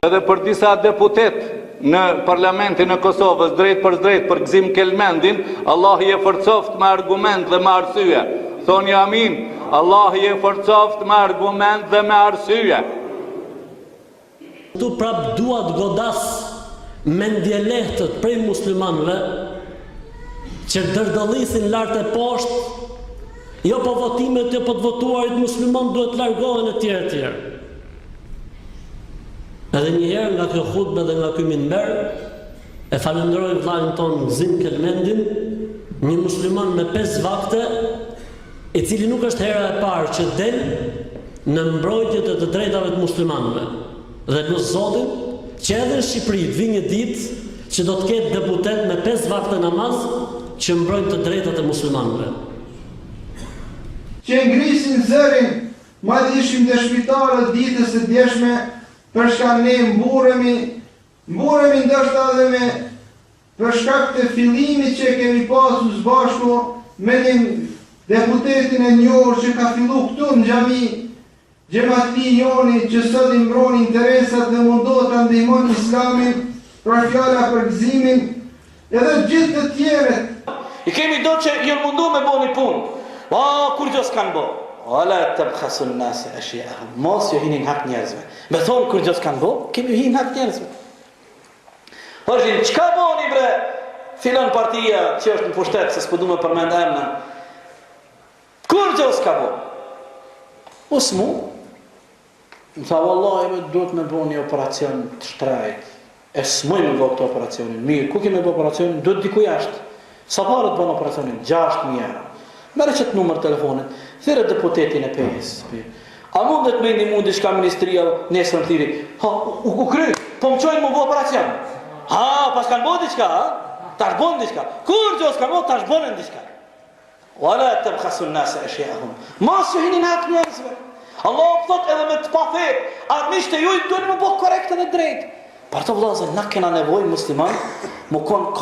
Edhe për disa deputet në parlamentin e Kosovës, drejt për drejt për Gzim Kelmendin, Allah i e forcoft me argument dhe me arsye. Thoni amin, Allah i e forcoft me argument dhe me arsye. Tu prap duat godas mendjelehtët prej muslimanëve që dërdallisin lart e poshtë, jo po votimet, jo po të votuarit musliman duhet largohen e tjerë e tjerë. Edhe njëherë nga kjo hutbe dhe nga ky minber e falenderoj vllajën ton Gzim Kelmendin, një musliman me 5 vakte, i cili nuk është hera e parë që del në mbrojtje të drejtave të muslimanëve. Dhe lutë Zotin që edhe në Shqipëri të vi një ditë që do të ketë deputet me 5 vakte namaz që mbrojnë të drejtat e muslimanëve. Që ngrisin zërin, madje ishim në shpitalët ditës së djeshme, për shkak ne mburemi ndoshta edhe me për shkak të fillimit që kemi pasur së bashku me një deputetin e njohur që ka filluar këtu në xhami, Xhamatli Joni, që sot i mbron interesat dhe mundohet ta ndihmon Islamin, për fjala për Gzimin, edhe gjithë të tjerët. I kemi do që jënë mundu me bo një punë. Kur gjës kanë bo? Ala të bëkhasun nëse ashiahum. Mos jo hinin hak njerëzve. Me thonë kur gjës kanë bo, kemi hinin hak njerëzve. Hëshin, qka bo një bre? Filan partia që është në pushtet, se s'po du me përmend emna. Kur gjës ka bo? Usmu. Më tha, wallahi me duhet me bo një operacion të shtrajt. E s'muj me bo këtë operacionin. Mirë, ku kemi bo operacionin? Duhet diku jashtë. Sa parët bo në operacionin? 6.000 euro. Mere qëtë numër telefonit, thire deputetin e PS. A mundet me ndi mundi shka ministria nesër në thiri? Ha, u kry, po më qojnë më bo operacion. Ha, pas kanë bo diqka, ha? Tash bon diqka. Kur gjos kanë bo, tash bonen diqka. Wala të bëkhasun nëse e shiahum. Mas ju hinin hak njerëzve. Allah më thot edhe me të pa fejt, armisht e juj duhet më bo korekte dhe drejt. Për të vlazën, na kena nevoj musliman, më konë